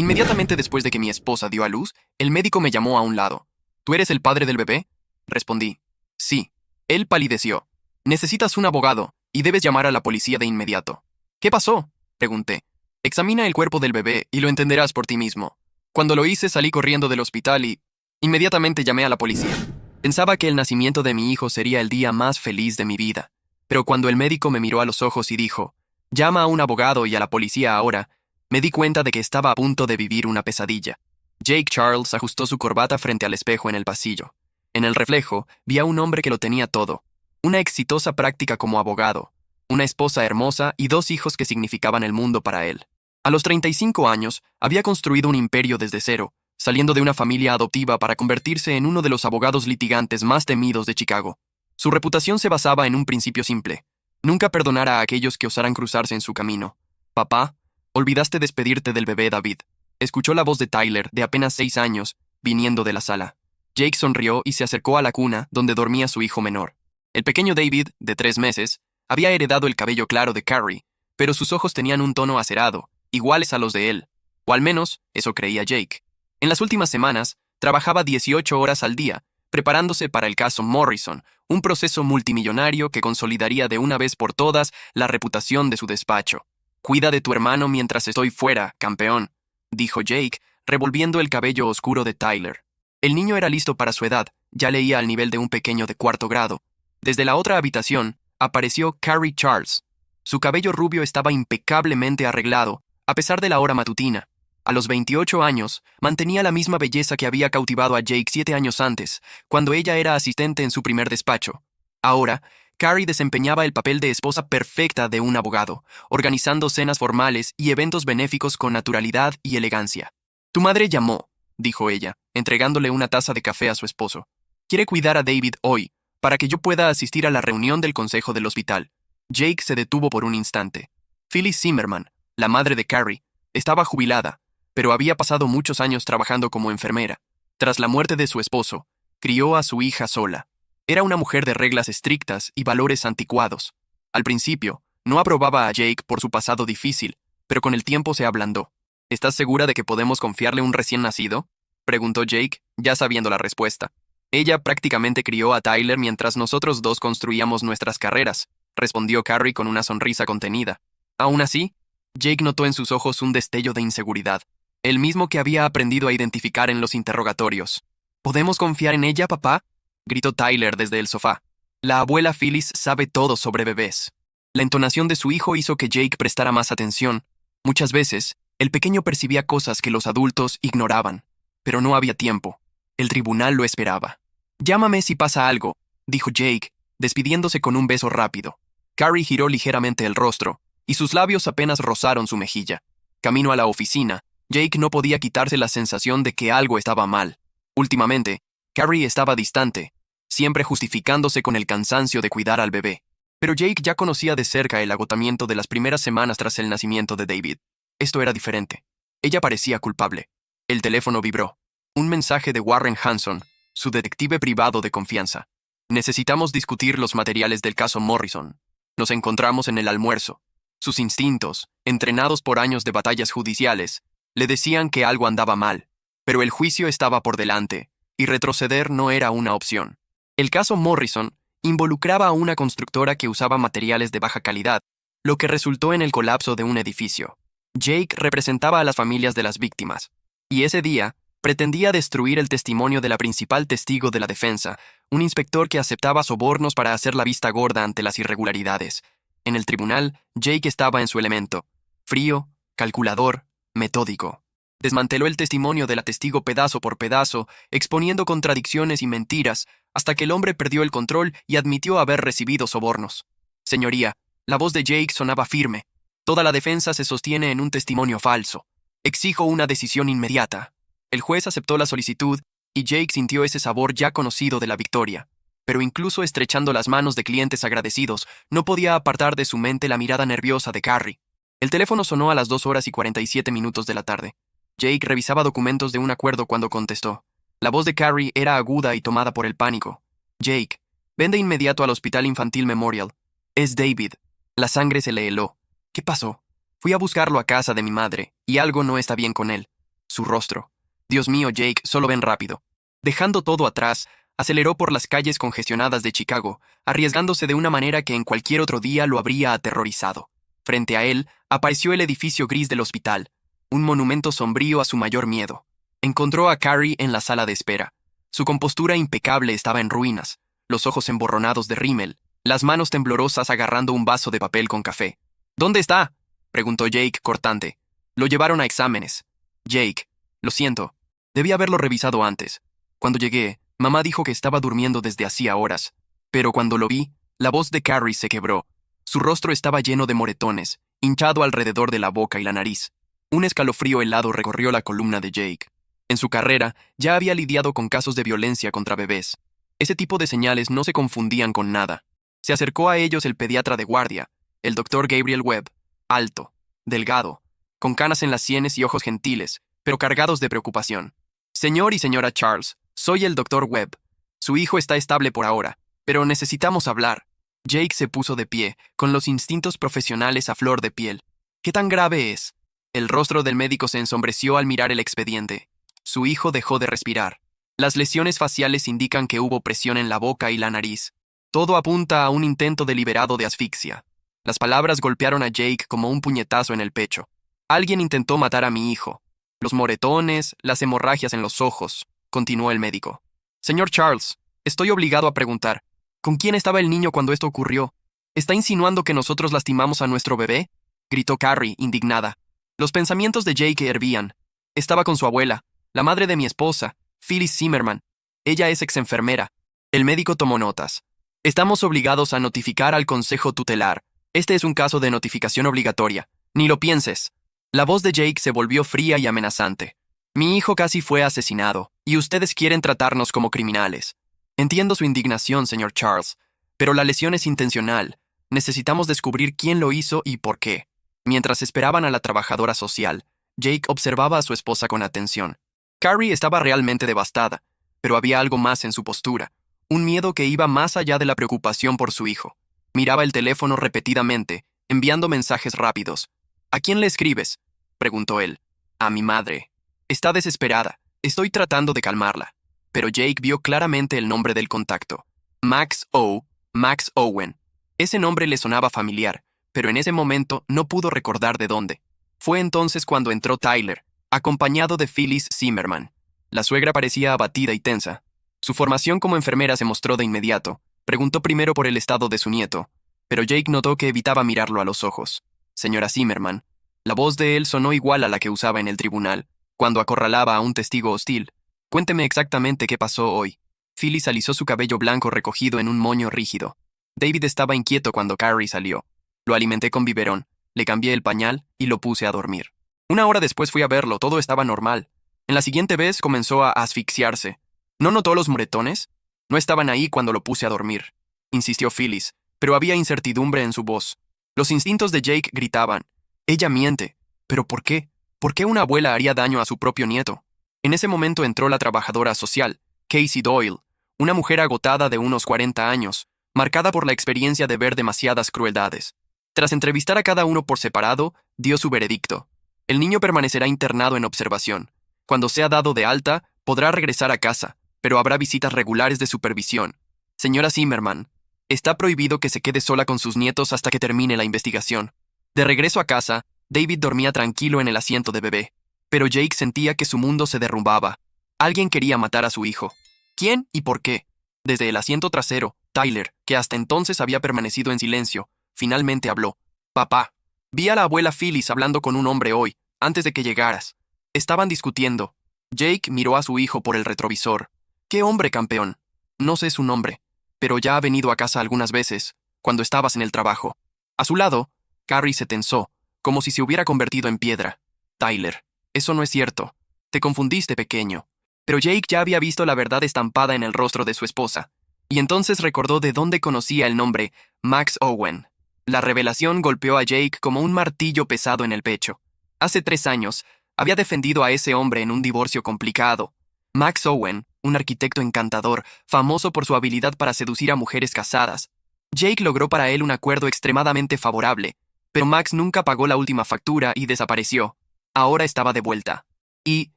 Inmediatamente después de que mi esposa dio a luz, el médico me llamó a un lado. ¿Tú eres el padre del bebé? Respondí. Sí. Él palideció. Necesitas un abogado, y debes llamar a la policía de inmediato. ¿Qué pasó? Pregunté. Examina el cuerpo del bebé y lo entenderás por ti mismo. Cuando lo hice salí corriendo del hospital y inmediatamente llamé a la policía. Pensaba que el nacimiento de mi hijo sería el día más feliz de mi vida. Pero cuando el médico me miró a los ojos y dijo, llama a un abogado y a la policía ahora, me di cuenta de que estaba a punto de vivir una pesadilla. Jake Charles ajustó su corbata frente al espejo en el pasillo. En el reflejo, vi a un hombre que lo tenía todo. Una exitosa práctica como abogado, una esposa hermosa y 2 hijos que significaban el mundo para él. A los 35 años, había construido un imperio desde cero, saliendo de una familia adoptiva para convertirse en uno de los abogados litigantes más temidos de Chicago. Su reputación se basaba en un principio simple: nunca perdonar a aquellos que osaran cruzarse en su camino. Papá, olvidaste despedirte del bebé David. Escuchó la voz de Tyler, de apenas 6 años, viniendo de la sala. Jake sonrió y se acercó a la cuna donde dormía su hijo menor. El pequeño David, de 3 meses, había heredado el cabello claro de Carrie, pero sus ojos tenían un tono acerado, iguales a los de él, o al menos eso creía Jake. En las últimas semanas, trabajaba 18 horas al día, preparándose para el caso Morrison, un proceso multimillonario que consolidaría de una vez por todas la reputación de su despacho. Cuida de tu hermano mientras estoy fuera, campeón, dijo Jake, revolviendo el cabello oscuro de Tyler. El niño era listo para su edad, ya leía al nivel de un pequeño de 4º grado. Desde la otra habitación, apareció Carrie Charles. Su cabello rubio estaba impecablemente arreglado, a pesar de la hora matutina. A los 28 años, mantenía la misma belleza que había cautivado a Jake 7 años antes, cuando ella era asistente en su primer despacho. Ahora, Carrie desempeñaba el papel de esposa perfecta de un abogado, organizando cenas formales y eventos benéficos con naturalidad y elegancia. Tu madre llamó, dijo ella, entregándole una taza de café a su esposo. Quiere cuidar a David hoy, para que yo pueda asistir a la reunión del consejo del hospital. Jake se detuvo por un instante. Phyllis Zimmerman, la madre de Carrie, estaba jubilada, pero había pasado muchos años trabajando como enfermera. Tras la muerte de su esposo, crió a su hija sola. Era una mujer de reglas estrictas y valores anticuados. Al principio, no aprobaba a Jake por su pasado difícil, pero con el tiempo se ablandó. ¿Estás segura de que podemos confiarle un recién nacido?, preguntó Jake, ya sabiendo la respuesta. Ella prácticamente crió a Tyler mientras nosotros 2 construíamos nuestras carreras, respondió Carrie con una sonrisa contenida. Aún así, Jake notó en sus ojos un destello de inseguridad, el mismo que había aprendido a identificar en los interrogatorios. ¿Podemos confiar en ella, papá?, gritó Tyler desde el sofá. La abuela Phyllis sabe todo sobre bebés. La entonación de su hijo hizo que Jake prestara más atención. Muchas veces, el pequeño percibía cosas que los adultos ignoraban, pero no había tiempo. El tribunal lo esperaba. Llámame si pasa algo, dijo Jake, despidiéndose con un beso rápido. Carrie giró ligeramente el rostro, y sus labios apenas rozaron su mejilla. Camino a la oficina, Jake no podía quitarse la sensación de que algo estaba mal. Últimamente, Carrie estaba distante, siempre justificándose con el cansancio de cuidar al bebé. Pero Jake ya conocía de cerca el agotamiento de las primeras semanas tras el nacimiento de David. Esto era diferente. Ella parecía culpable. El teléfono vibró. Un mensaje de Warren Hanson, su detective privado de confianza. Necesitamos discutir los materiales del caso Morrison. Nos encontramos en el almuerzo. Sus instintos, entrenados por años de batallas judiciales, le decían que algo andaba mal. Pero el juicio estaba por delante, y retroceder no era una opción. El caso Morrison involucraba a una constructora que usaba materiales de baja calidad, lo que resultó en el colapso de un edificio. Jake representaba a las familias de las víctimas, y ese día pretendía destruir el testimonio de la principal testigo de la defensa, un inspector que aceptaba sobornos para hacer la vista gorda ante las irregularidades. En el tribunal, Jake estaba en su elemento, frío, calculador, metódico. Desmanteló el testimonio de la testigo pedazo por pedazo, exponiendo contradicciones y mentiras, hasta que el hombre perdió el control y admitió haber recibido sobornos. Señoría, la voz de Jake sonaba firme. Toda la defensa se sostiene en un testimonio falso. Exijo una decisión inmediata. El juez aceptó la solicitud y Jake sintió ese sabor ya conocido de la victoria. Pero incluso estrechando las manos de clientes agradecidos, no podía apartar de su mente la mirada nerviosa de Carrie. El teléfono sonó a las 2:47 de la tarde. Jake revisaba documentos de un acuerdo cuando contestó. La voz de Carrie era aguda y tomada por el pánico. Jake, ven de inmediato al Hospital Infantil Memorial. Es David. La sangre se le heló. ¿Qué pasó? Fui a buscarlo a casa de mi madre, y algo no está bien con él. Su rostro. Dios mío, Jake, solo ven rápido. Dejando todo atrás, aceleró por las calles congestionadas de Chicago, arriesgándose de una manera que en cualquier otro día lo habría aterrorizado. Frente a él, apareció el edificio gris del hospital, un monumento sombrío a su mayor miedo. Encontró a Carrie en la sala de espera. Su compostura impecable estaba en ruinas, los ojos emborronados de rímel, las manos temblorosas agarrando un vaso de papel con café. ¿Dónde está?, preguntó Jake cortante. Lo llevaron a exámenes. Jake, lo siento. Debí haberlo revisado antes. Cuando llegué, mamá dijo que estaba durmiendo desde hacía horas. Pero cuando lo vi, la voz de Carrie se quebró. Su rostro estaba lleno de moretones, hinchado alrededor de la boca y la nariz. Un escalofrío helado recorrió la columna de Jake. En su carrera, ya había lidiado con casos de violencia contra bebés. Ese tipo de señales no se confundían con nada. Se acercó a ellos el pediatra de guardia, el doctor Gabriel Webb, alto, delgado, con canas en las sienes y ojos gentiles, pero cargados de preocupación. Señor y señora Charles, soy el doctor Webb. Su hijo está estable por ahora, pero necesitamos hablar. Jake se puso de pie, con los instintos profesionales a flor de piel. ¿Qué tan grave es? El rostro del médico se ensombreció al mirar el expediente. Su hijo dejó de respirar. Las lesiones faciales indican que hubo presión en la boca y la nariz. Todo apunta a un intento deliberado de asfixia. Las palabras golpearon a Jake como un puñetazo en el pecho. Alguien intentó matar a mi hijo. Los moretones, las hemorragias en los ojos, continuó el médico. Señor Charles, estoy obligado a preguntar, ¿con quién estaba el niño cuando esto ocurrió? ¿Está insinuando que nosotros lastimamos a nuestro bebé?, gritó Carrie, indignada. Los pensamientos de Jake hervían. Estaba con su abuela, la madre de mi esposa, Phyllis Zimmerman. Ella es exenfermera. El médico tomó notas. Estamos obligados a notificar al consejo tutelar. Este es un caso de notificación obligatoria. Ni lo pienses. La voz de Jake se volvió fría y amenazante. Mi hijo casi fue asesinado, y ustedes quieren tratarnos como criminales. Entiendo su indignación, señor Charles, pero la lesión es intencional. Necesitamos descubrir quién lo hizo y por qué. Mientras esperaban a la trabajadora social, Jake observaba a su esposa con atención. Carrie estaba realmente devastada, pero había algo más en su postura, un miedo que iba más allá de la preocupación por su hijo. Miraba el teléfono repetidamente, enviando mensajes rápidos. ¿A quién le escribes?, preguntó él. A mi madre. Está desesperada. Estoy tratando de calmarla. Pero Jake vio claramente el nombre del contacto. Max Owen. Ese nombre le sonaba familiar, pero en ese momento no pudo recordar de dónde. Fue entonces cuando entró Tyler, acompañado de Phyllis Zimmerman. La suegra parecía abatida y tensa. Su formación como enfermera se mostró de inmediato. Preguntó primero por el estado de su nieto, pero Jake notó que evitaba mirarlo a los ojos. Señora Zimmerman. La voz de él sonó igual a la que usaba en el tribunal, cuando acorralaba a un testigo hostil. Cuénteme exactamente qué pasó hoy. Phyllis alisó su cabello blanco recogido en un moño rígido. David estaba inquieto cuando Carrie salió. Lo alimenté con biberón, le cambié el pañal y lo puse a dormir. Una hora después fui a verlo, todo estaba normal. En la siguiente vez comenzó a asfixiarse. ¿No notó los moretones? No estaban ahí cuando lo puse a dormir, insistió Phyllis, pero había incertidumbre en su voz. Los instintos de Jake gritaban. Ella miente. ¿Pero por qué? ¿Por qué una abuela haría daño a su propio nieto? En ese momento entró la trabajadora social, Casey Doyle, una mujer agotada de unos 40 años, marcada por la experiencia de ver demasiadas crueldades. Tras entrevistar a cada uno por separado, dio su veredicto. El niño permanecerá internado en observación. Cuando sea dado de alta, podrá regresar a casa, pero habrá visitas regulares de supervisión. Señora Zimmerman, está prohibido que se quede sola con sus nietos hasta que termine la investigación. De regreso a casa, David dormía tranquilo en el asiento de bebé, pero Jake sentía que su mundo se derrumbaba. Alguien quería matar a su hijo. ¿Quién y por qué? Desde el asiento trasero, Tyler, que hasta entonces había permanecido en silencio, finalmente habló. Papá, vi a la abuela Phyllis hablando con un hombre hoy, antes de que llegaras. Estaban discutiendo. Jake miró a su hijo por el retrovisor. ¿Qué hombre, campeón? No sé su nombre, pero ya ha venido a casa algunas veces, cuando estabas en el trabajo. A su lado, Carrie se tensó, como si se hubiera convertido en piedra. Tyler, eso no es cierto. Te confundiste, pequeño. Pero Jake ya había visto la verdad estampada en el rostro de su esposa, y entonces recordó de dónde conocía el nombre Max Owen. La revelación golpeó a Jake como un martillo pesado en el pecho. Hace 3 años, había defendido a ese hombre en un divorcio complicado. Max Owen, un arquitecto encantador, famoso por su habilidad para seducir a mujeres casadas. Jake logró para él un acuerdo extremadamente favorable, pero Max nunca pagó la última factura y desapareció. Ahora estaba de vuelta. Y,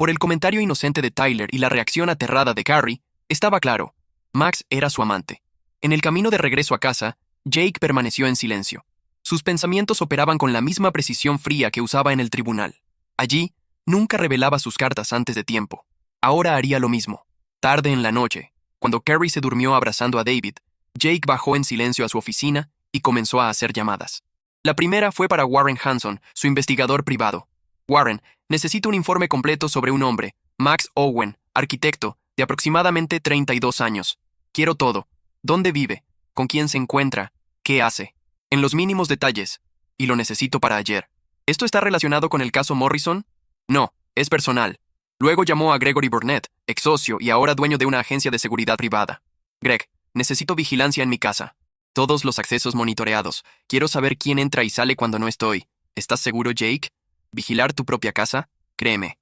Por el comentario inocente de Tyler y la reacción aterrada de Carrie, estaba claro. Max era su amante. En el camino de regreso a casa, Jake permaneció en silencio. Sus pensamientos operaban con la misma precisión fría que usaba en el tribunal. Allí, nunca revelaba sus cartas antes de tiempo. Ahora haría lo mismo. Tarde en la noche, cuando Carrie se durmió abrazando a David, Jake bajó en silencio a su oficina y comenzó a hacer llamadas. La primera fue para Warren Hanson, su investigador privado. Warren, necesito un informe completo sobre un hombre, Max Owen, arquitecto, de aproximadamente 32 años. Quiero todo. ¿Dónde vive? ¿Con quién se encuentra? ¿Qué hace? En los mínimos detalles. Y lo necesito para ayer. ¿Esto está relacionado con el caso Morrison? No, es personal. Luego llamó a Gregory Burnett, ex socio y ahora dueño de una agencia de seguridad privada. Greg, necesito vigilancia en mi casa. Todos los accesos monitoreados. Quiero saber quién entra y sale cuando no estoy. ¿Estás seguro, Jake? ¿Vigilar tu propia casa? Créeme.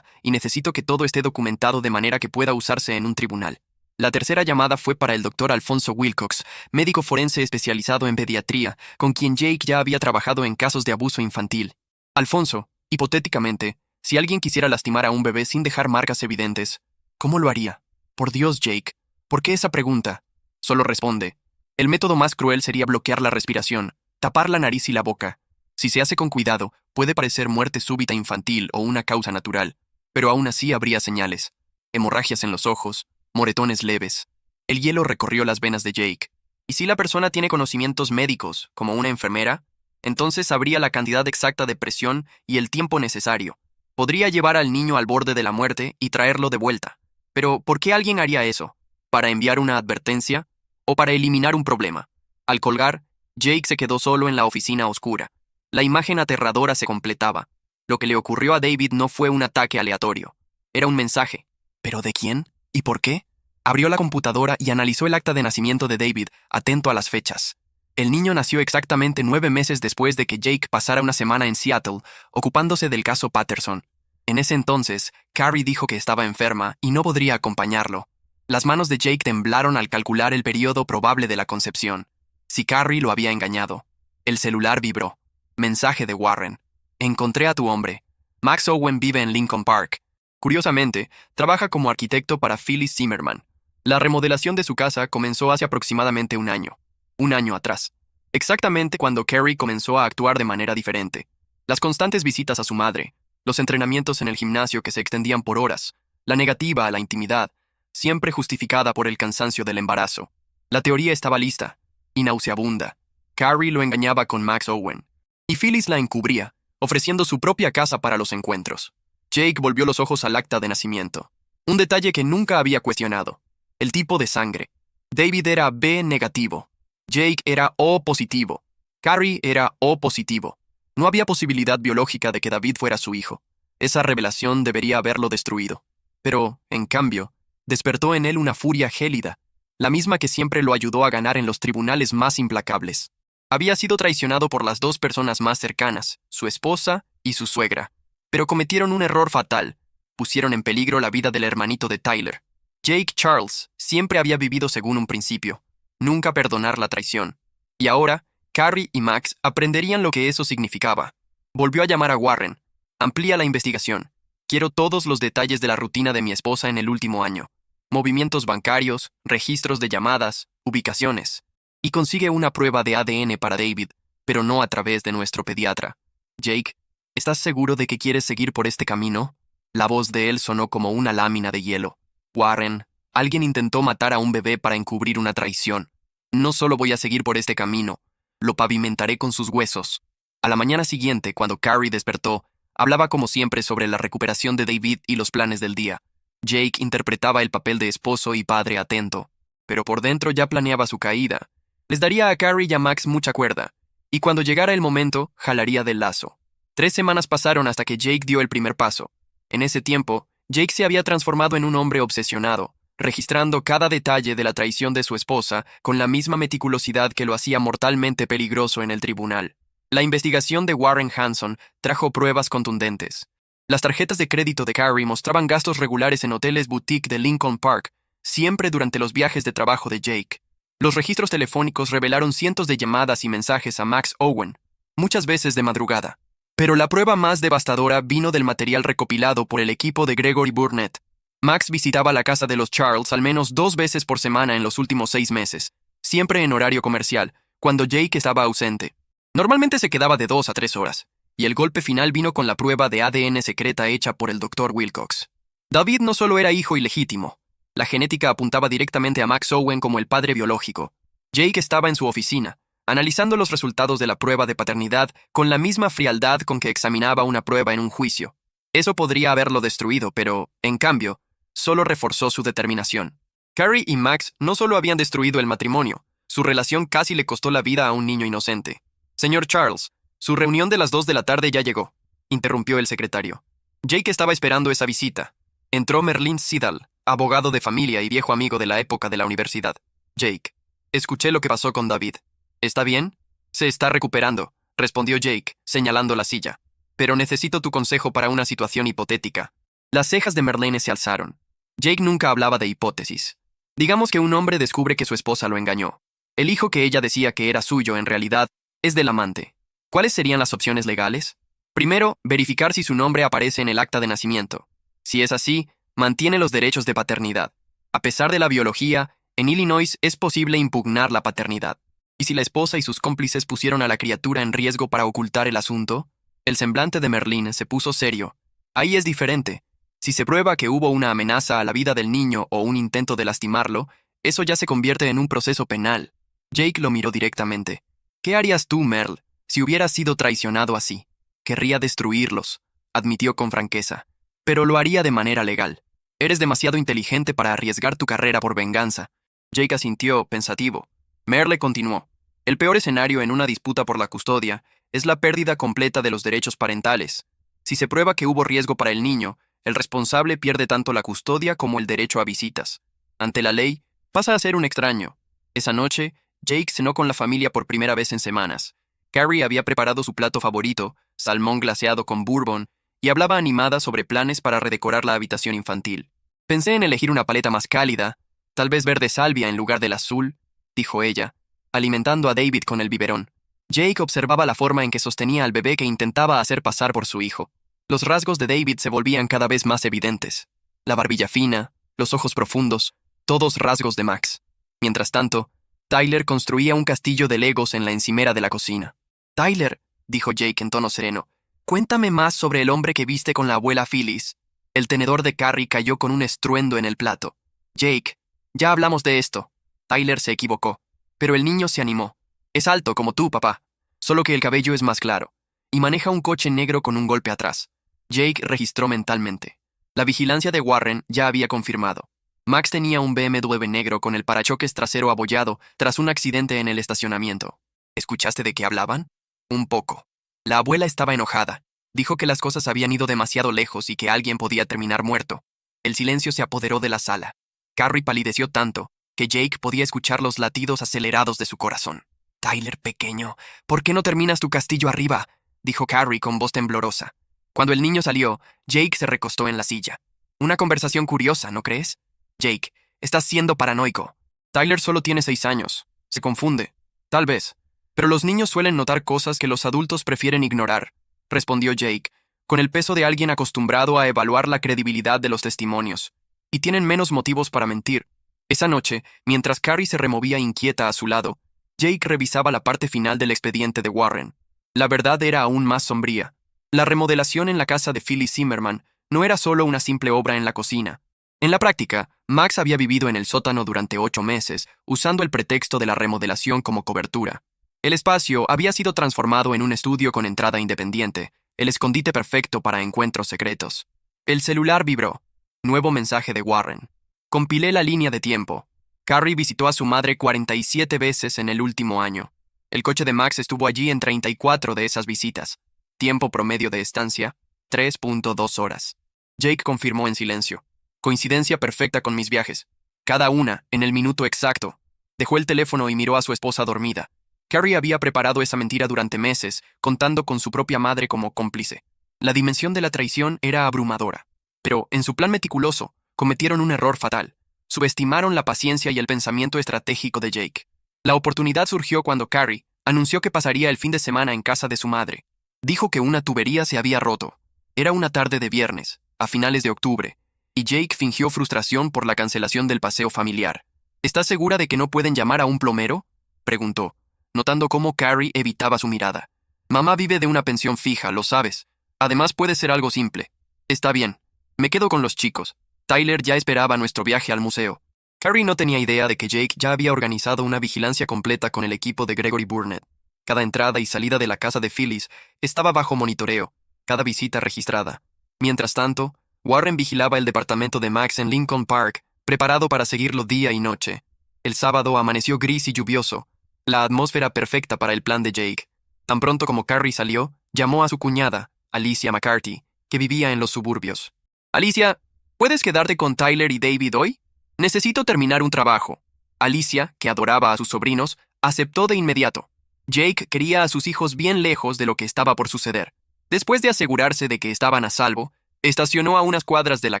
Y necesito que todo esté documentado de manera que pueda usarse en un tribunal. La tercera llamada fue para el doctor Alfonso Wilcox, médico forense especializado en pediatría, con quien Jake ya había trabajado en casos de abuso infantil. Alfonso, hipotéticamente, si alguien quisiera lastimar a un bebé sin dejar marcas evidentes, ¿cómo lo haría? Por Dios, Jake, ¿por qué esa pregunta? Solo responde. El método más cruel sería bloquear la respiración, tapar la nariz y la boca. Si se hace con cuidado, puede parecer muerte súbita infantil o una causa natural, pero aún así habría señales. Hemorragias en los ojos, moretones leves. El hielo recorrió las venas de Jake. ¿Y si la persona tiene conocimientos médicos, como una enfermera? Entonces sabría la cantidad exacta de presión y el tiempo necesario. Podría llevar al niño al borde de la muerte y traerlo de vuelta. Pero, ¿por qué alguien haría eso? ¿Para enviar una advertencia? ¿O para eliminar un problema? Al colgar, Jake se quedó solo en la oficina oscura. La imagen aterradora se completaba. Lo que le ocurrió a David no fue un ataque aleatorio. Era un mensaje. ¿Pero de quién? ¿Y por qué? Abrió la computadora y analizó el acta de nacimiento de David, atento a las fechas. El niño nació exactamente 9 meses después de que Jake pasara una semana en Seattle, ocupándose del caso Patterson. En ese entonces, Carrie dijo que estaba enferma y no podría acompañarlo. Las manos de Jake temblaron al calcular el periodo probable de la concepción. Si Carrie lo había engañado. El celular vibró. Mensaje de Warren. Encontré a tu hombre. Max Owen vive en Lincoln Park. Curiosamente, trabaja como arquitecto para Phyllis Zimmerman. La remodelación de su casa comenzó hace aproximadamente un año. Un año atrás. Exactamente cuando Carrie comenzó a actuar de manera diferente. Las constantes visitas a su madre, los entrenamientos en el gimnasio que se extendían por horas, la negativa a la intimidad, siempre justificada por el cansancio del embarazo. La teoría estaba lista, y nauseabunda. Carrie lo engañaba con Max Owen. Y Phyllis la encubría, ofreciendo su propia casa para los encuentros. Jake volvió los ojos al acta de nacimiento. Un detalle que nunca había cuestionado. El tipo de sangre. David era B negativo. Jake era O positivo. Carrie era O positivo. No había posibilidad biológica de que David fuera su hijo. Esa revelación debería haberlo destruido. Pero, en cambio, despertó en él una furia gélida, la misma que siempre lo ayudó a ganar en los tribunales más implacables. Había sido traicionado por las dos personas más cercanas, su esposa y su suegra. Pero cometieron un error fatal. Pusieron en peligro la vida del hermanito de Tyler. Jake Charles siempre había vivido según un principio. Nunca perdonar la traición. Y ahora, Carrie y Max aprenderían lo que eso significaba. Volvió a llamar a Warren. Amplía la investigación. Quiero todos los detalles de la rutina de mi esposa en el último año. Movimientos bancarios, registros de llamadas, ubicaciones. Y consigue una prueba de ADN para David, pero no a través de nuestro pediatra. Jake, ¿estás seguro de que quieres seguir por este camino? La voz de él sonó como una lámina de hielo. Warren, alguien intentó matar a un bebé para encubrir una traición. No solo voy a seguir por este camino, lo pavimentaré con sus huesos. A la mañana siguiente, cuando Carrie despertó, hablaba como siempre sobre la recuperación de David y los planes del día. Jake interpretaba el papel de esposo y padre atento, pero por dentro ya planeaba su caída. Les daría a Carrie y a Max mucha cuerda, y cuando llegara el momento, jalaría del lazo. 3 semanas pasaron hasta que Jake dio el primer paso. En ese tiempo, Jake se había transformado en un hombre obsesionado, registrando cada detalle de la traición de su esposa con la misma meticulosidad que lo hacía mortalmente peligroso en el tribunal. La investigación de Warren Hanson trajo pruebas contundentes. Las tarjetas de crédito de Carrie mostraban gastos regulares en hoteles boutique de Lincoln Park, siempre durante los viajes de trabajo de Jake. Los registros telefónicos revelaron cientos de llamadas y mensajes a Max Owen, muchas veces de madrugada. Pero la prueba más devastadora vino del material recopilado por el equipo de Gregory Burnett. Max visitaba la casa de los Charles al menos 2 veces por semana en los últimos 6 meses, siempre en horario comercial, cuando Jake estaba ausente. Normalmente se quedaba de 2 a 3 horas, y el golpe final vino con la prueba de ADN secreta hecha por el Dr. Wilcox. David no solo era hijo ilegítimo, la genética apuntaba directamente a Max Owen como el padre biológico. Jake estaba en su oficina, analizando los resultados de la prueba de paternidad con la misma frialdad con que examinaba una prueba en un juicio. Eso podría haberlo destruido, pero, en cambio, solo reforzó su determinación. Carrie y Max no solo habían destruido el matrimonio, su relación casi le costó la vida a un niño inocente. Señor Charles, su reunión de las 2 de la tarde ya llegó, interrumpió el secretario. Jake estaba esperando esa visita. Entró Merlin Siddall, abogado de familia y viejo amigo de la época de la universidad. Jake, escuché lo que pasó con David. ¿Está bien? Se está recuperando, respondió Jake, señalando la silla. Pero necesito tu consejo para una situación hipotética. Las cejas de Merlin se alzaron. Jake nunca hablaba de hipótesis. Digamos que un hombre descubre que su esposa lo engañó. El hijo que ella decía que era suyo en realidad es del amante. ¿Cuáles serían las opciones legales? Primero, verificar si su nombre aparece en el acta de nacimiento. Si es así, mantiene los derechos de paternidad. A pesar de la biología, en Illinois es posible impugnar la paternidad. ¿Y si la esposa y sus cómplices pusieron a la criatura en riesgo para ocultar el asunto? El semblante de Merlin se puso serio. Ahí es diferente. Si se prueba que hubo una amenaza a la vida del niño o un intento de lastimarlo, eso ya se convierte en un proceso penal. Jake lo miró directamente. ¿Qué harías tú, Merle, si hubieras sido traicionado así? Querría destruirlos, admitió con franqueza. Pero lo haría de manera legal. Eres demasiado inteligente para arriesgar tu carrera por venganza. Jake asintió, pensativo. Merle continuó. El peor escenario en una disputa por la custodia es la pérdida completa de los derechos parentales. Si se prueba que hubo riesgo para el niño, el responsable pierde tanto la custodia como el derecho a visitas. Ante la ley, pasa a ser un extraño. Esa noche, Jake cenó con la familia por primera vez en semanas. Carrie había preparado su plato favorito, salmón glaseado con bourbon, y hablaba animada sobre planes para redecorar la habitación infantil. Pensé en elegir una paleta más cálida, tal vez verde salvia en lugar del azul, dijo ella, alimentando a David con el biberón. Jake observaba la forma en que sostenía al bebé que intentaba hacer pasar por su hijo. Los rasgos de David se volvían cada vez más evidentes. La barbilla fina, los ojos profundos, todos rasgos de Max. Mientras tanto, Tyler construía un castillo de legos en la encimera de la cocina. Tyler, dijo Jake en tono sereno, cuéntame más sobre el hombre que viste con la abuela Phyllis. El tenedor de Carrie cayó con un estruendo en el plato. Jake, ya hablamos de esto. Tyler se equivocó, pero el niño se animó. Es alto como tú, papá, solo que el cabello es más claro, y maneja un coche negro con un golpe atrás. Jake registró mentalmente. La vigilancia de Warren ya había confirmado. Max tenía un BMW negro con el parachoques trasero abollado tras un accidente en el estacionamiento. ¿Escuchaste de qué hablaban? Un poco. La abuela estaba enojada. Dijo que las cosas habían ido demasiado lejos y que alguien podía terminar muerto. El silencio se apoderó de la sala. Carrie palideció tanto que Jake podía escuchar los latidos acelerados de su corazón. Tyler, pequeño, ¿por qué no terminas tu castillo arriba?, dijo Carrie con voz temblorosa. Cuando el niño salió, Jake se recostó en la silla. Una conversación curiosa, ¿no crees? Jake, estás siendo paranoico. Tyler solo tiene 6 años. Se confunde. Tal vez. Pero los niños suelen notar cosas que los adultos prefieren ignorar, respondió Jake, con el peso de alguien acostumbrado a evaluar la credibilidad de los testimonios. Y tienen menos motivos para mentir. Esa noche, mientras Carrie se removía inquieta a su lado, Jake revisaba la parte final del expediente de Warren. La verdad era aún más sombría. La remodelación en la casa de Phyllis Zimmerman no era solo una simple obra en la cocina. En la práctica, Max había vivido en el sótano durante 8 meses, usando el pretexto de la remodelación como cobertura. El espacio había sido transformado en un estudio con entrada independiente, el escondite perfecto para encuentros secretos. El celular vibró. Nuevo mensaje de Warren. Compilé la línea de tiempo. Carrie visitó a su madre 47 veces en el último año. El coche de Max estuvo allí en 34 de esas visitas. Tiempo promedio de estancia, 3.2 horas. Jake confirmó en silencio. Coincidencia perfecta con mis viajes. Cada una, en el minuto exacto. Dejó el teléfono y miró a su esposa dormida. Carrie había preparado esa mentira durante meses, contando con su propia madre como cómplice. La dimensión de la traición era abrumadora. Pero, en su plan meticuloso, cometieron un error fatal. Subestimaron la paciencia y el pensamiento estratégico de Jake. La oportunidad surgió cuando Carrie anunció que pasaría el fin de semana en casa de su madre. Dijo que una tubería se había roto. Era una tarde de viernes, a finales de octubre, y Jake fingió frustración por la cancelación del paseo familiar. ¿Estás segura de que no pueden llamar a un plomero?, preguntó, notando cómo Carrie evitaba su mirada. Mamá vive de una pensión fija, lo sabes. Además puede ser algo simple. Está bien. Me quedo con los chicos. Tyler ya esperaba nuestro viaje al museo. Carrie no tenía idea de que Jake ya había organizado una vigilancia completa con el equipo de Gregory Burnett. Cada entrada y salida de la casa de Phyllis estaba bajo monitoreo, cada visita registrada. Mientras tanto, Warren vigilaba el departamento de Max en Lincoln Park, preparado para seguirlo día y noche. El sábado amaneció gris y lluvioso, la atmósfera perfecta para el plan de Jake. Tan pronto como Carrie salió, llamó a su cuñada, Alicia McCarthy, que vivía en los suburbios. Alicia, ¿puedes quedarte con Tyler y David hoy? Necesito terminar un trabajo. Alicia, que adoraba a sus sobrinos, aceptó de inmediato. Jake quería a sus hijos bien lejos de lo que estaba por suceder. Después de asegurarse de que estaban a salvo, estacionó a unas cuadras de la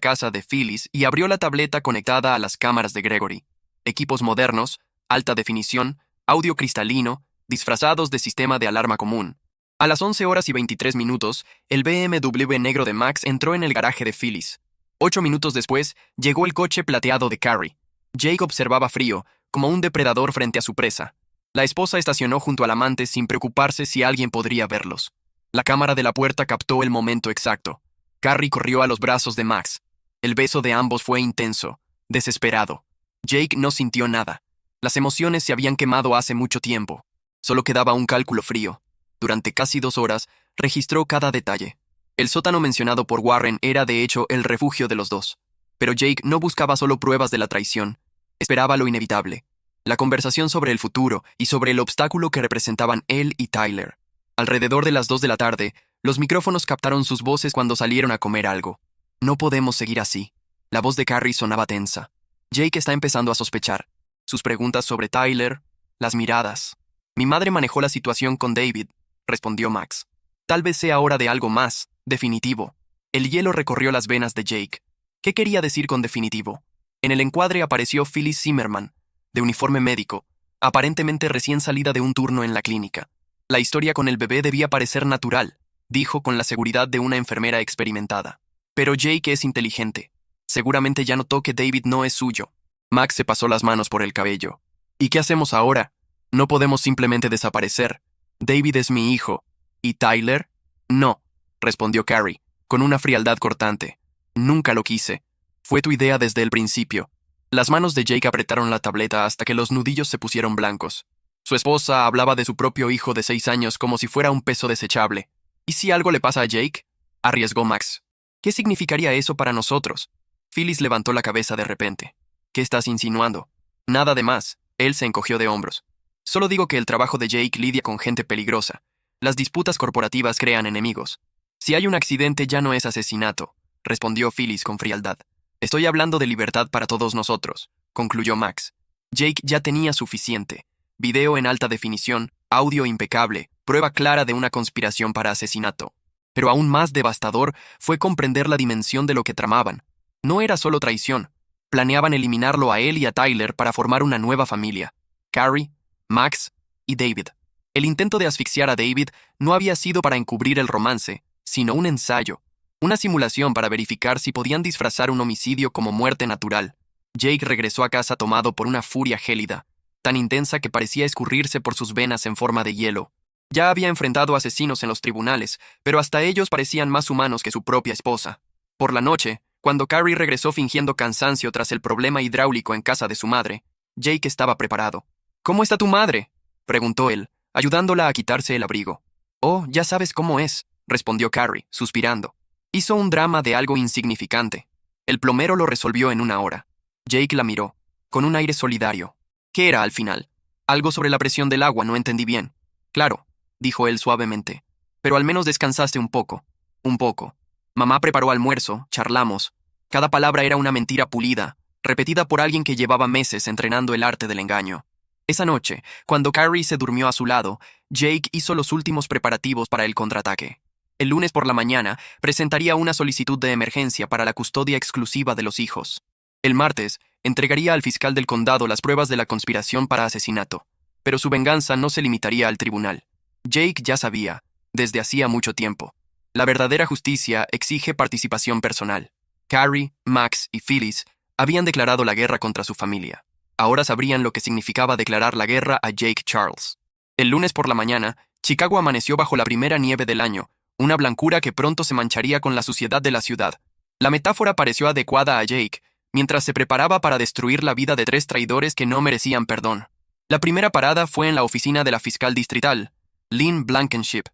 casa de Phyllis y abrió la tableta conectada a las cámaras de Gregory. Equipos modernos, alta definición, audio cristalino, disfrazados de sistema de alarma común. A las 11:23, el BMW negro de Max entró en el garaje de Phyllis. 8 minutos después, llegó el coche plateado de Carrie. Jake observaba frío, como un depredador frente a su presa. La esposa estacionó junto al amante sin preocuparse si alguien podría verlos. La cámara de la puerta captó el momento exacto. Carrie corrió a los brazos de Max. El beso de ambos fue intenso, desesperado. Jake no sintió nada. Las emociones se habían quemado hace mucho tiempo. Solo quedaba un cálculo frío. Durante casi 2 horas, registró cada detalle. El sótano mencionado por Warren era de hecho el refugio de los dos. Pero Jake no buscaba solo pruebas de la traición. Esperaba lo inevitable. La conversación sobre el futuro y sobre el obstáculo que representaban él y Tyler. Alrededor de las 2 de la tarde, los micrófonos captaron sus voces cuando salieron a comer algo. No podemos seguir así. La voz de Carrie sonaba tensa. Jake está empezando a sospechar. Sus preguntas sobre Tyler, las miradas. Mi madre manejó la situación con David, respondió Max. Tal vez sea hora de algo más, definitivo. El hielo recorrió las venas de Jake. ¿Qué quería decir con definitivo? En el encuadre apareció Phyllis Zimmerman, de uniforme médico, aparentemente recién salida de un turno en la clínica. La historia con el bebé debía parecer natural, dijo con la seguridad de una enfermera experimentada. Pero Jake es inteligente. Seguramente ya notó que David no es suyo. Max se pasó las manos por el cabello. ¿Y qué hacemos ahora? No podemos simplemente desaparecer. David es mi hijo. ¿Y Tyler? No, respondió Carrie, con una frialdad cortante. Nunca lo quise. Fue tu idea desde el principio. Las manos de Jake apretaron la tableta hasta que los nudillos se pusieron blancos. Su esposa hablaba de su propio hijo de 6 años como si fuera un peso desechable. ¿Y si algo le pasa a Jake? Arriesgó Max. ¿Qué significaría eso para nosotros? Phyllis levantó la cabeza de repente. ¿Qué estás insinuando? Nada de más. Él se encogió de hombros. Solo digo que el trabajo de Jake lidia con gente peligrosa. Las disputas corporativas crean enemigos. Si hay un accidente ya no es asesinato, respondió Phyllis con frialdad. Estoy hablando de libertad para todos nosotros, concluyó Max. Jake ya tenía suficiente. Video en alta definición, audio impecable, prueba clara de una conspiración para asesinato. Pero aún más devastador fue comprender la dimensión de lo que tramaban. No era solo traición. Planeaban eliminarlo a él y a Tyler para formar una nueva familia. Carrie, Max y David. El intento de asfixiar a David no había sido para encubrir el romance, sino un ensayo, una simulación para verificar si podían disfrazar un homicidio como muerte natural. Jake regresó a casa tomado por una furia gélida, tan intensa que parecía escurrirse por sus venas en forma de hielo. Ya había enfrentado asesinos en los tribunales, pero hasta ellos parecían más humanos que su propia esposa. Por la noche, cuando Carrie regresó fingiendo cansancio tras el problema hidráulico en casa de su madre, Jake estaba preparado. ¿Cómo está tu madre?, preguntó él, ayudándola a quitarse el abrigo. Oh, ya sabes cómo es, respondió Carrie, suspirando. Hizo un drama de algo insignificante. El plomero lo resolvió en 1 hora. Jake la miró, con un aire solidario. ¿Qué era al final? Algo sobre la presión del agua, no entendí bien. Claro, dijo él suavemente. Pero al menos descansaste un poco. Un poco. Mamá preparó almuerzo, charlamos. Cada palabra era una mentira pulida, repetida por alguien que llevaba meses entrenando el arte del engaño. Esa noche, cuando Carrie se durmió a su lado, Jake hizo los últimos preparativos para el contraataque. El lunes por la mañana presentaría una solicitud de emergencia para la custodia exclusiva de los hijos. El martes, entregaría al fiscal del condado las pruebas de la conspiración para asesinato. Pero su venganza no se limitaría al tribunal. Jake ya sabía. desde hacía mucho tiempo. La verdadera justicia exige participación personal. Carrie, Max y Phyllis habían declarado la guerra contra su familia. Ahora sabrían lo que significaba declarar la guerra a Jake Charles. El lunes por la mañana, Chicago amaneció bajo la primera nieve del año, una blancura que pronto se mancharía con la suciedad de la ciudad. La metáfora pareció adecuada a Jake, mientras se preparaba para destruir la vida de 3 traidores que no merecían perdón. La primera parada fue en la oficina de la fiscal distrital, Lynn Blankenship,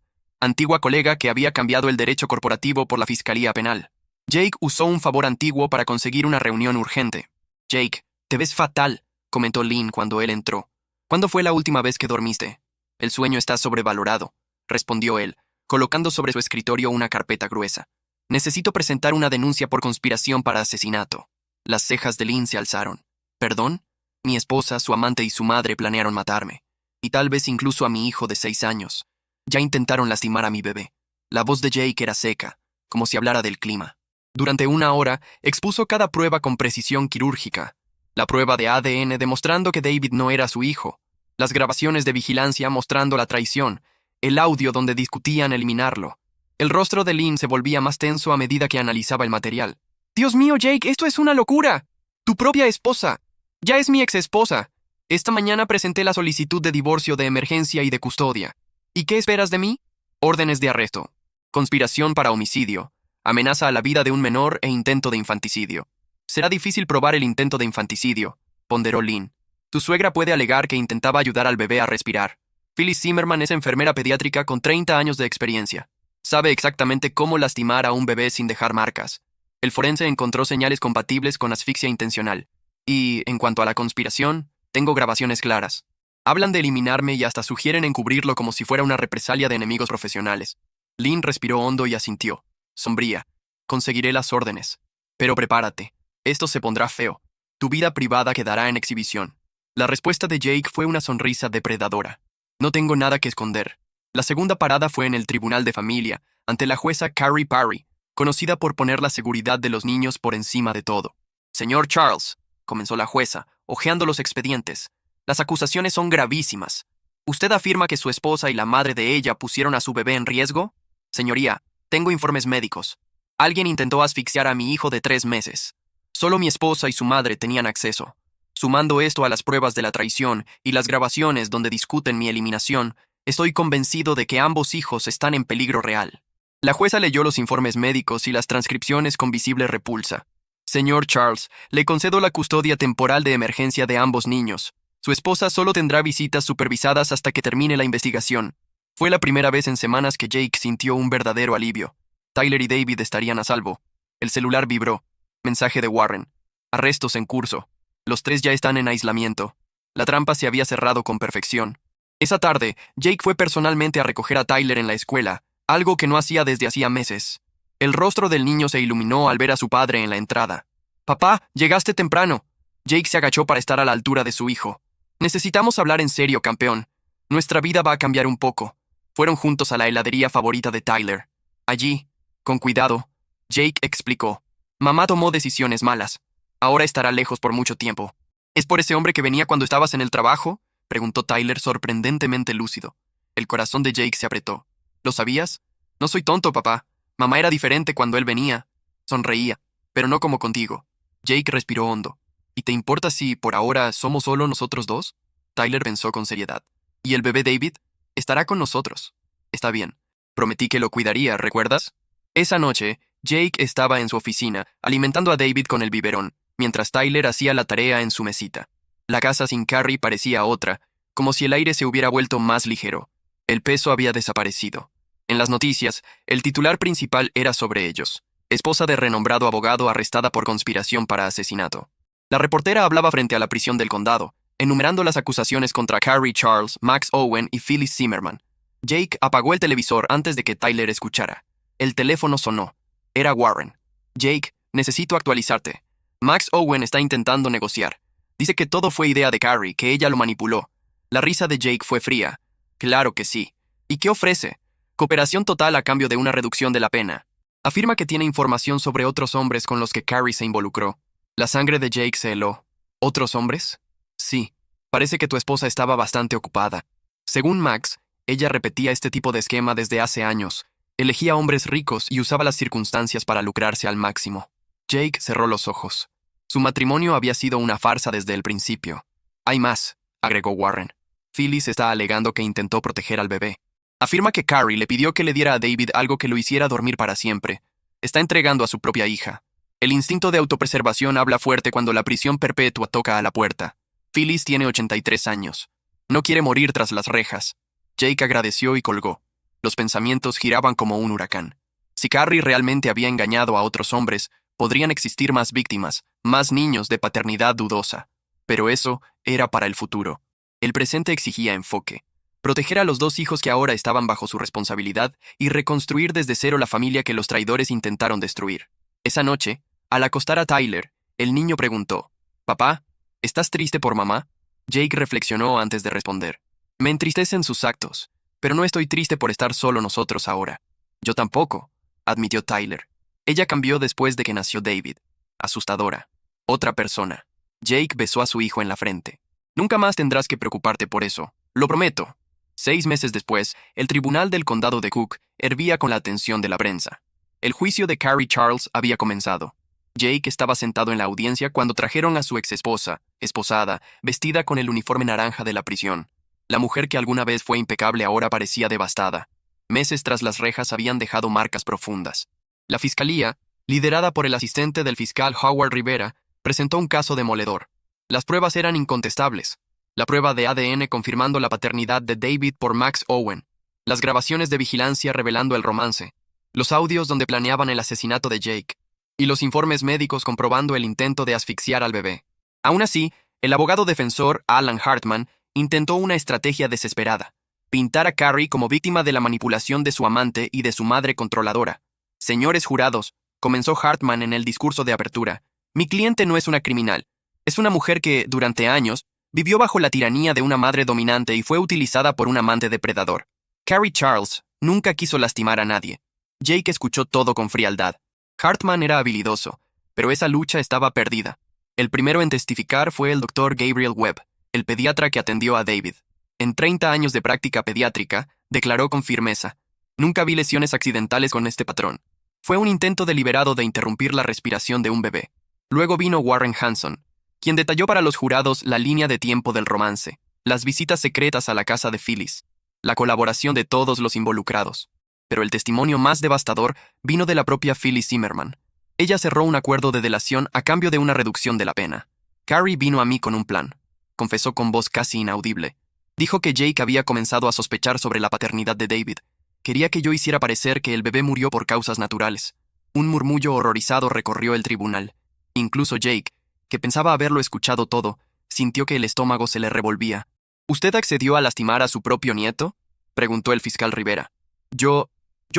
antigua colega que había cambiado el derecho corporativo por la fiscalía penal. Jake usó un favor antiguo para conseguir una reunión urgente. «Jake, te ves fatal», comentó Lynn cuando él entró. «¿Cuándo fue la última vez que dormiste?» «El sueño está sobrevalorado», respondió él, colocando sobre su escritorio una carpeta gruesa. «Necesito presentar una denuncia por conspiración para asesinato». Las cejas de Lynn se alzaron. «¿Perdón? Mi esposa, su amante y su madre planearon matarme. Y tal vez incluso a mi hijo de 6 años. Ya intentaron lastimar a mi bebé». La voz de Jake era seca, como si hablara del clima. Durante 1 hora, expuso cada prueba con precisión quirúrgica. La prueba de ADN demostrando que David no era su hijo. Las grabaciones de vigilancia mostrando la traición. El audio donde discutían eliminarlo. El rostro de Lynn se volvía más tenso a medida que analizaba el material. «Dios mío, Jake, esto es una locura. Tu propia esposa. Ya es mi exesposa. Esta mañana presenté la solicitud de divorcio de emergencia y de custodia. ¿Y qué esperas de mí? Órdenes de arresto. Conspiración para homicidio. Amenaza a la vida de un menor e intento de infanticidio. Será difícil probar el intento de infanticidio», ponderó Lynn. «Tu suegra puede alegar que intentaba ayudar al bebé a respirar. Phyllis Zimmerman es enfermera pediátrica con 30 años de experiencia. Sabe exactamente cómo lastimar a un bebé sin dejar marcas. El forense encontró señales compatibles con asfixia intencional. Y, en cuanto a la conspiración, tengo grabaciones claras. Hablan de eliminarme y hasta sugieren encubrirlo como si fuera una represalia de enemigos profesionales». Lynn respiró hondo y asintió. Sombría. «Conseguiré las órdenes. Pero prepárate. Esto se pondrá feo. Tu vida privada quedará en exhibición». La respuesta de Jake fue una sonrisa depredadora. «No tengo nada que esconder». La segunda parada fue en el Tribunal de Familia, ante la jueza Carrie Parry, conocida por poner la seguridad de los niños por encima de todo. «Señor Charles», comenzó la jueza, hojeando los expedientes, «las acusaciones son gravísimas. ¿Usted afirma que su esposa y la madre de ella pusieron a su bebé en riesgo?» «Señoría, tengo informes médicos. Alguien intentó asfixiar a mi hijo de 3 meses. Solo mi esposa y su madre tenían acceso. Sumando esto a las pruebas de la traición y las grabaciones donde discuten mi eliminación, estoy convencido de que ambos hijos están en peligro real». La jueza leyó los informes médicos y las transcripciones con visible repulsa. «Señor Charles, le concedo la custodia temporal de emergencia de ambos niños. Su esposa solo tendrá visitas supervisadas hasta que termine la investigación». Fue la primera vez en semanas que Jake sintió un verdadero alivio. Tyler y David estarían a salvo. El celular vibró. Mensaje de Warren. «Arrestos en curso. Los 3 ya están en aislamiento». La trampa se había cerrado con perfección. Esa tarde, Jake fue personalmente a recoger a Tyler en la escuela, algo que no hacía desde hacía meses. El rostro del niño se iluminó al ver a su padre en la entrada. «Papá, llegaste temprano». Jake se agachó para estar a la altura de su hijo. «Necesitamos hablar en serio, campeón. Nuestra vida va a cambiar un poco». Fueron juntos a la heladería favorita de Tyler. Allí, con cuidado, Jake explicó. «Mamá tomó decisiones malas. Ahora estará lejos por mucho tiempo». «¿Es por ese hombre que venía cuando estabas en el trabajo?», preguntó Tyler sorprendentemente lúcido. El corazón de Jake se apretó. «¿Lo sabías? No soy tonto, papá. Mamá era diferente cuando él venía». Sonreía, pero no como contigo. Jake respiró hondo. «¿Y te importa si, por ahora, somos solo nosotros dos?» Tyler pensó con seriedad. «¿Y el bebé David? Estará con nosotros». «Está bien. Prometí que lo cuidaría, ¿recuerdas?» Esa noche, Jake estaba en su oficina, alimentando a David con el biberón, mientras Tyler hacía la tarea en su mesita. La casa sin Carrie parecía otra, como si el aire se hubiera vuelto más ligero. El peso había desaparecido. En las noticias, el titular principal era sobre ellos. Esposa de renombrado abogado arrestada por conspiración para asesinato. La reportera hablaba frente a la prisión del condado, enumerando las acusaciones contra Carrie Charles, Max Owen y Phyllis Zimmerman. Jake apagó el televisor antes de que Tyler escuchara. El teléfono sonó. Era Warren. «Jake, necesito actualizarte. Max Owen está intentando negociar. Dice que todo fue idea de Carrie, que ella lo manipuló». La risa de Jake fue fría. «Claro que sí. ¿Y qué ofrece? Cooperación total a cambio de una reducción de la pena. Afirma que tiene información sobre otros hombres con los que Carrie se involucró». La sangre de Jake se heló. «¿Otros hombres?» «Sí. Parece que tu esposa estaba bastante ocupada. Según Max, Ella repetía este tipo de esquema desde hace años. Elegía hombres ricos y usaba las circunstancias para lucrarse al máximo. Jake cerró los ojos. Su matrimonio había sido una farsa desde el principio. Hay más, agregó Warren. Phyllis está alegando que intentó proteger al bebé. Afirma que Carrie le pidió que le diera a David algo que lo hiciera dormir para siempre. Está entregando a su propia hija. El instinto de autopreservación habla fuerte cuando la prisión perpetua toca a la puerta. Phyllis tiene 83 años. No quiere morir tras las rejas. Jake agradeció y colgó. Los pensamientos giraban como un huracán. Si Carrie realmente había engañado a otros hombres, podrían existir más víctimas, más niños de paternidad dudosa. Pero eso era para el futuro. El presente exigía enfoque. Proteger a los dos hijos que ahora estaban bajo su responsabilidad y reconstruir desde cero la familia que los traidores intentaron destruir. Esa noche, al acostar a Tyler, el niño preguntó, «Papá, ¿estás triste por mamá?» Jake reflexionó antes de responder. «Me entristecen sus actos, pero no estoy triste por estar solo nosotros ahora». «Yo tampoco», admitió Tyler. Ella cambió después de que nació David. Asustadora. Otra persona. Jake besó a su hijo en la frente. «Nunca más tendrás que preocuparte por eso. Lo prometo». 6 meses después, el tribunal del condado de Cook hervía con la atención de la prensa. El juicio de Carrie Charles había comenzado. Jake estaba sentado en la audiencia cuando trajeron a su exesposa, esposada, vestida con el uniforme naranja de la prisión. La mujer que alguna vez fue impecable ahora parecía devastada. Meses tras las rejas habían dejado marcas profundas. La fiscalía, liderada por el asistente del fiscal Howard Rivera, presentó un caso demoledor. Las pruebas eran incontestables. La prueba de ADN confirmando la paternidad de David por Max Owen, las grabaciones de vigilancia revelando el romance, los audios donde planeaban el asesinato de Jake, y los informes médicos comprobando el intento de asfixiar al bebé. Aún así, el abogado defensor Alan Hartman intentó una estrategia desesperada, pintar a Carrie como víctima de la manipulación de su amante y de su madre controladora. «Señores jurados», comenzó Hartman en el discurso de apertura, «mi cliente no es una criminal, es una mujer que, durante años, vivió bajo la tiranía de una madre dominante y fue utilizada por un amante depredador. Carrie Charles nunca quiso lastimar a nadie». Jake escuchó todo con frialdad. Hartman era habilidoso, pero esa lucha estaba perdida. El primero en testificar fue el Dr. Gabriel Webb, el pediatra que atendió a David. En 30 años de práctica pediátrica, declaró con firmeza, «Nunca vi lesiones accidentales con este patrón. Fue un intento deliberado de interrumpir la respiración de un bebé». Luego vino Warren Hanson, quien detalló para los jurados la línea de tiempo del romance, las visitas secretas a la casa de Phyllis, la colaboración de todos los involucrados. Pero el testimonio más devastador vino de la propia Phyllis Zimmerman. Ella cerró un acuerdo de delación a cambio de una reducción de la pena. «Carrie vino a mí con un plan», confesó con voz casi inaudible. Dijo que Jake había comenzado a sospechar sobre la paternidad de David. Quería que yo hiciera parecer que el bebé murió por causas naturales. Un murmullo horrorizado recorrió el tribunal. Incluso Jake, que pensaba haberlo escuchado todo, sintió que el estómago se le revolvía. «¿Usted accedió a lastimar a su propio nieto?», preguntó el fiscal Rivera. Yo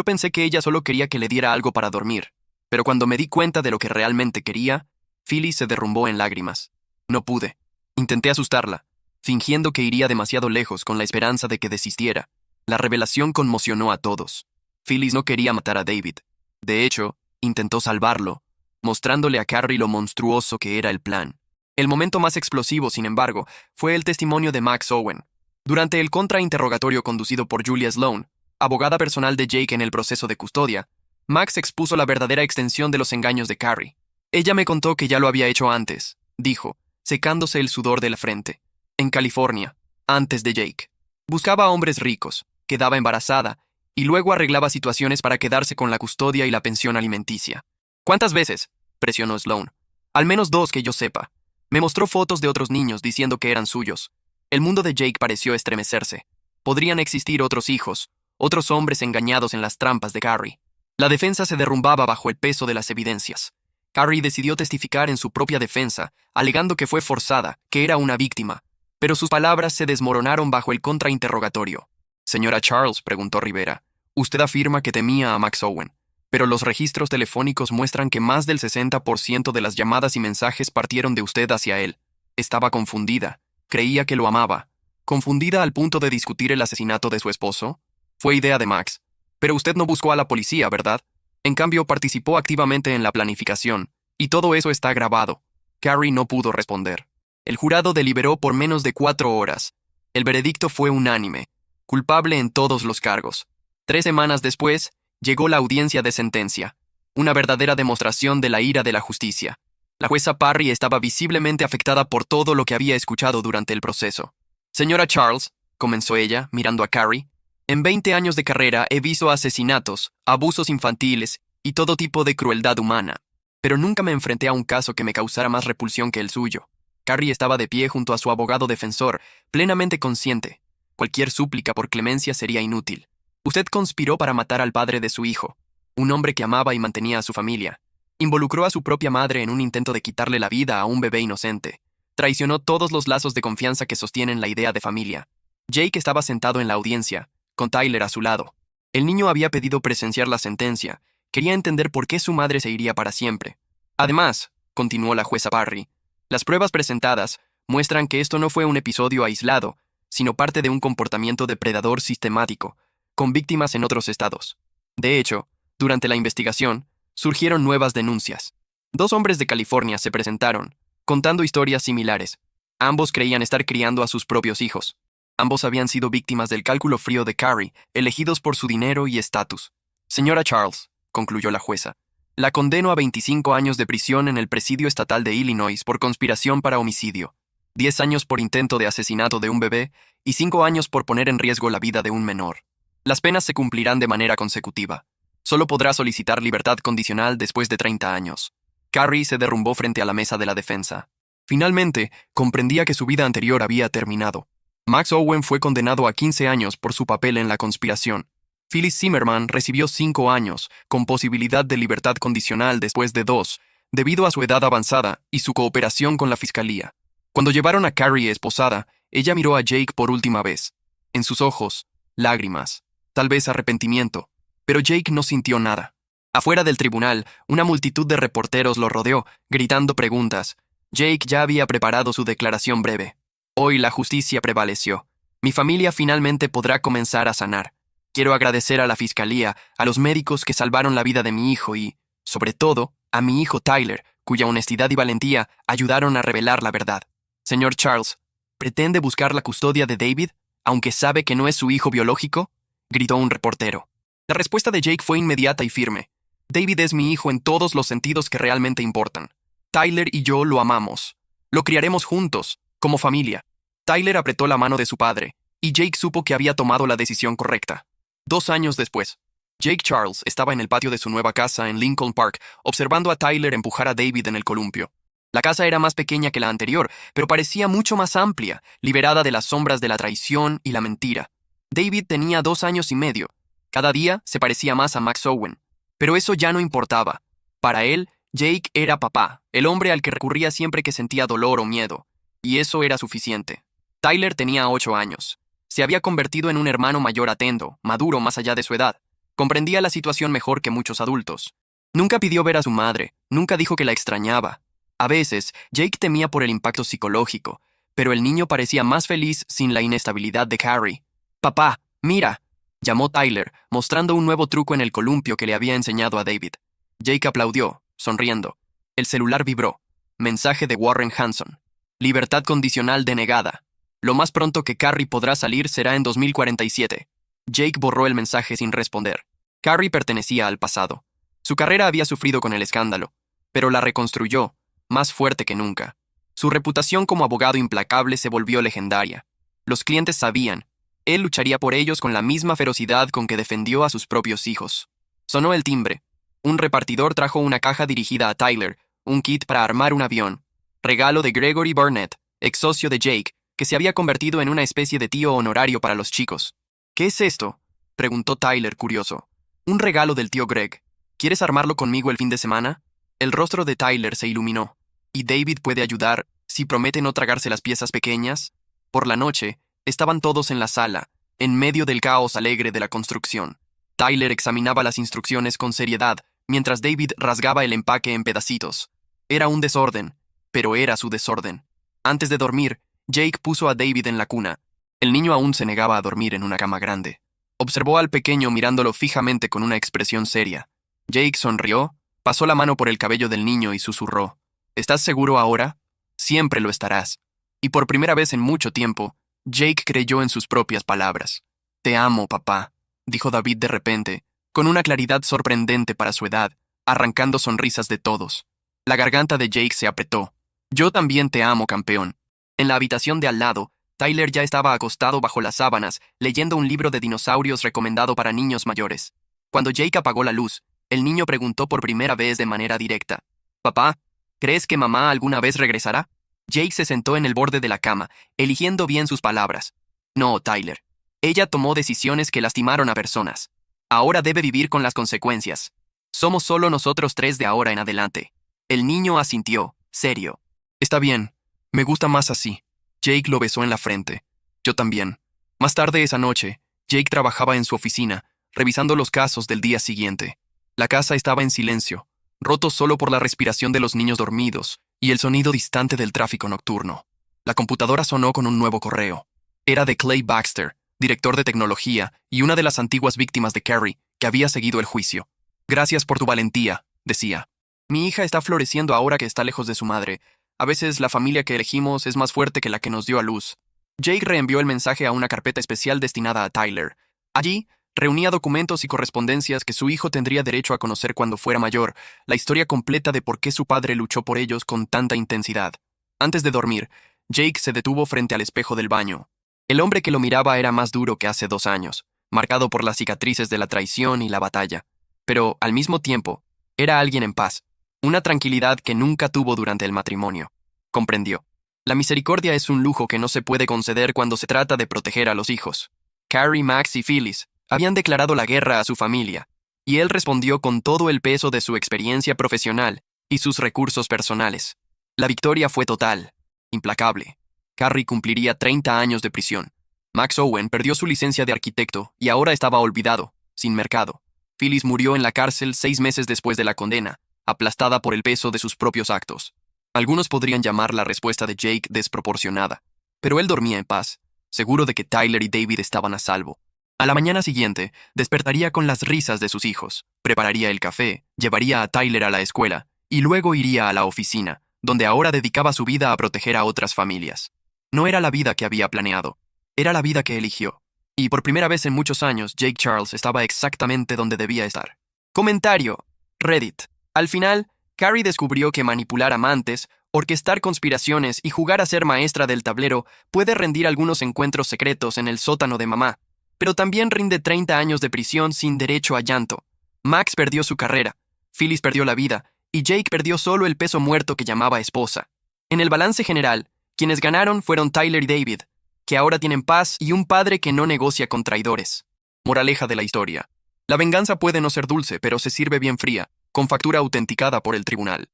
pensé que ella solo quería que le diera algo para dormir, pero cuando me di cuenta de lo que realmente quería, Phyllis se derrumbó en lágrimas. No pude. Intenté asustarla, fingiendo que iría demasiado lejos con la esperanza de que desistiera. La revelación conmocionó a todos. Phyllis no quería matar a David. De hecho, intentó salvarlo, mostrándole a Carrie lo monstruoso que era el plan. El momento más explosivo, sin embargo, fue el testimonio de Max Owen. Durante el contrainterrogatorio conducido por Julia Sloan, abogada personal de Jake en el proceso de custodia, Max expuso la verdadera extensión de los engaños de Carrie. «Ella me contó que ya lo había hecho antes», dijo, secándose el sudor de la frente. «En California, antes de Jake. Buscaba a hombres ricos, quedaba embarazada, y luego arreglaba situaciones para quedarse con la custodia y la pensión alimenticia». «¿Cuántas veces?», presionó Sloan. «Al menos 2 que yo sepa. Me mostró fotos de otros niños diciendo que eran suyos». El mundo de Jake pareció estremecerse. Podrían existir otros hijos, otros hombres engañados en las trampas de Carrie. La defensa se derrumbaba bajo el peso de las evidencias. Carrie decidió testificar en su propia defensa, alegando que fue forzada, que era una víctima, pero sus palabras se desmoronaron bajo el contrainterrogatorio. «Señora Charles», preguntó Rivera, «usted afirma que temía a Max Owen, pero los registros telefónicos muestran que más del 60% de las llamadas y mensajes partieron de usted hacia él. Estaba confundida, creía que lo amaba. ¿Confundida al punto de discutir el asesinato de su esposo? Fue idea de Max. Pero usted no buscó a la policía, ¿verdad? En cambio, participó activamente en la planificación, y todo eso está grabado». Carrie no pudo responder. El jurado deliberó por menos de 4 horas. El veredicto fue unánime. culpable en todos los cargos. 3 semanas después, llegó la audiencia de sentencia, una verdadera demostración de la ira de la justicia. La jueza Parry estaba visiblemente afectada por todo lo que había escuchado durante el proceso. Señora Charles, comenzó ella, mirando a Carrie, en 20 años de carrera he visto asesinatos, abusos infantiles y todo tipo de crueldad humana, pero nunca me enfrenté a un caso que me causara más repulsión que el suyo. Carrie estaba de pie junto a su abogado defensor, plenamente consciente. Cualquier súplica por clemencia sería inútil. Usted conspiró para matar al padre de su hijo, un hombre que amaba y mantenía a su familia. Involucró a su propia madre en un intento de quitarle la vida a un bebé inocente. Traicionó todos los lazos de confianza que sostienen la idea de familia. Jake estaba sentado en la audiencia, con Tyler a su lado. El niño había pedido presenciar la sentencia. Quería entender por qué su madre se iría para siempre. Además, continuó la jueza Parry, las pruebas presentadas muestran que esto no fue un episodio aislado, sino parte de un comportamiento depredador sistemático, con víctimas en otros estados. De hecho, durante la investigación, surgieron nuevas denuncias. 2 hombres de California se presentaron, contando historias similares. Ambos creían estar criando a sus propios hijos. Ambos habían sido víctimas del cálculo frío de Carrie, elegidos por su dinero y estatus. Señora Charles, concluyó la jueza, la condeno a 25 años de prisión en el presidio estatal de Illinois por conspiración para homicidio, 10 años por intento de asesinato de un bebé y 5 años por poner en riesgo la vida de un menor. Las penas se cumplirán de manera consecutiva. Solo podrá solicitar libertad condicional después de 30 años. Carrie se derrumbó frente a la mesa de la defensa. Finalmente, comprendía que su vida anterior había terminado. Max Owen fue condenado a 15 años por su papel en la conspiración. Phyllis Zimmerman recibió 5 años, con posibilidad de libertad condicional después de 2, debido a su edad avanzada y su cooperación con la fiscalía. Cuando llevaron a Carrie esposada, ella miró a Jake por última vez. En sus ojos, lágrimas, tal vez arrepentimiento, pero Jake no sintió nada. Afuera del tribunal, una multitud de reporteros lo rodeó, gritando preguntas. Jake ya había preparado su declaración breve. Hoy la justicia prevaleció. Mi familia finalmente podrá comenzar a sanar. Quiero agradecer a la fiscalía, a los médicos que salvaron la vida de mi hijo y, sobre todo, a mi hijo Tyler, cuya honestidad y valentía ayudaron a revelar la verdad. Señor Charles, ¿pretende buscar la custodia de David, aunque sabe que no es su hijo biológico?, gritó un reportero. La respuesta de Jake fue inmediata y firme. David es mi hijo en todos los sentidos que realmente importan. Tyler y yo lo amamos. Lo criaremos juntos, como familia. Tyler apretó la mano de su padre, y Jake supo que había tomado la decisión correcta. 2 años después, Jake Charles estaba en el patio de su nueva casa en Lincoln Park, observando a Tyler empujar a David en el columpio. La casa era más pequeña que la anterior, pero parecía mucho más amplia, liberada de las sombras de la traición y la mentira. David tenía 2 años y medio. Cada día se parecía más a Max Owen. Pero eso ya no importaba. Para él, Jake era papá, el hombre al que recurría siempre que sentía dolor o miedo. Y eso era suficiente. Tyler tenía 8 años. Se había convertido en un hermano mayor atento, maduro más allá de su edad. Comprendía la situación mejor que muchos adultos. Nunca pidió ver a su madre, nunca dijo que la extrañaba. A veces, Jake temía por el impacto psicológico, pero el niño parecía más feliz sin la inestabilidad de Carrie. «Papá, mira», llamó Tyler, mostrando un nuevo truco en el columpio que le había enseñado a David. Jake aplaudió, sonriendo. El celular vibró. Mensaje de Warren Hanson. Libertad condicional denegada. Lo más pronto que Carrie podrá salir será en 2047. Jake borró el mensaje sin responder. Carrie pertenecía al pasado. Su carrera había sufrido con el escándalo, pero la reconstruyó, más fuerte que nunca. Su reputación como abogado implacable se volvió legendaria. Los clientes sabían. Él lucharía por ellos con la misma ferocidad con que defendió a sus propios hijos. Sonó el timbre. Un repartidor trajo una caja dirigida a Tyler, un kit para armar un avión. Regalo de Gregory Burnett, ex socio de Jake, que se había convertido en una especie de tío honorario para los chicos. ¿Qué es esto?, preguntó Tyler, curioso. Un regalo del tío Greg. ¿Quieres armarlo conmigo el fin de semana? El rostro de Tyler se iluminó. ¿Y David puede ayudar si promete no tragarse las piezas pequeñas? Por la noche, estaban todos en la sala, en medio del caos alegre de la construcción. Tyler examinaba las instrucciones con seriedad, mientras David rasgaba el empaque en pedacitos. Era un desorden, pero era su desorden. Antes de dormir, Jake puso a David en la cuna. El niño aún se negaba a dormir en una cama grande. Observó al pequeño mirándolo fijamente con una expresión seria. Jake sonrió, pasó la mano por el cabello del niño y susurró. ¿Estás seguro ahora? Siempre lo estarás. Y por primera vez en mucho tiempo, Jake creyó en sus propias palabras. Te amo, papá, dijo David de repente, con una claridad sorprendente para su edad, arrancando sonrisas de todos. La garganta de Jake se apretó. Yo también te amo, campeón. En la habitación de al lado, Tyler ya estaba acostado bajo las sábanas, leyendo un libro de dinosaurios recomendado para niños mayores. Cuando Jake apagó la luz, el niño preguntó por primera vez de manera directa: «Papá, ¿crees que mamá alguna vez regresará?» Jake se sentó en el borde de la cama, eligiendo bien sus palabras. «No, Tyler. Ella tomó decisiones que lastimaron a personas. Ahora debe vivir con las consecuencias. Somos solo nosotros tres de ahora en adelante». El niño asintió, serio. «Está bien. Me gusta más así». Jake lo besó en la frente. «Yo también». Más tarde esa noche, Jake trabajaba en su oficina, revisando los casos del día siguiente. La casa estaba en silencio, roto solo por la respiración de los niños dormidos y el sonido distante del tráfico nocturno. La computadora sonó con un nuevo correo. Era de Clay Baxter, director de tecnología y una de las antiguas víctimas de Carrie, que había seguido el juicio. «Gracias por tu valentía», decía. «Mi hija está floreciendo ahora que está lejos de su madre. A veces la familia que elegimos es más fuerte que la que nos dio a luz». Jake reenvió el mensaje a una carpeta especial destinada a Tyler. Allí, reunía documentos y correspondencias que su hijo tendría derecho a conocer cuando fuera mayor, la historia completa de por qué su padre luchó por ellos con tanta intensidad. Antes de dormir, Jake se detuvo frente al espejo del baño. El hombre que lo miraba era más duro que hace 2 años, marcado por las cicatrices de la traición y la batalla. Pero, al mismo tiempo, era alguien en paz, una tranquilidad que nunca tuvo durante el matrimonio. Comprendió. La misericordia es un lujo que no se puede conceder cuando se trata de proteger a los hijos. Carrie, Max y Phyllis habían declarado la guerra a su familia, y él respondió con todo el peso de su experiencia profesional y sus recursos personales. La victoria fue total, implacable. Carrie cumpliría 30 años de prisión. Max Owen perdió su licencia de arquitecto y ahora estaba olvidado, sin mercado. Phyllis murió en la cárcel 6 meses después de la condena, aplastada por el peso de sus propios actos. Algunos podrían llamar la respuesta de Jake desproporcionada, pero él dormía en paz, seguro de que Tyler y David estaban a salvo. A la mañana siguiente, despertaría con las risas de sus hijos, prepararía el café, llevaría a Tyler a la escuela, y luego iría a la oficina, donde ahora dedicaba su vida a proteger a otras familias. No era la vida que había planeado, era la vida que eligió. Y por primera vez en muchos años, Jake Charles estaba exactamente donde debía estar. Comentario. Reddit. Al final, Carrie descubrió que manipular amantes, orquestar conspiraciones y jugar a ser maestra del tablero puede rendir algunos encuentros secretos en el sótano de mamá, pero también rinde 30 años de prisión sin derecho a llanto. Max perdió su carrera, Phyllis perdió la vida y Jake perdió solo el peso muerto que llamaba esposa. En el balance general, quienes ganaron fueron Tyler y David, que ahora tienen paz y un padre que no negocia con traidores. Moraleja de la historia. La venganza puede no ser dulce, pero se sirve bien fría, con factura autenticada por el tribunal.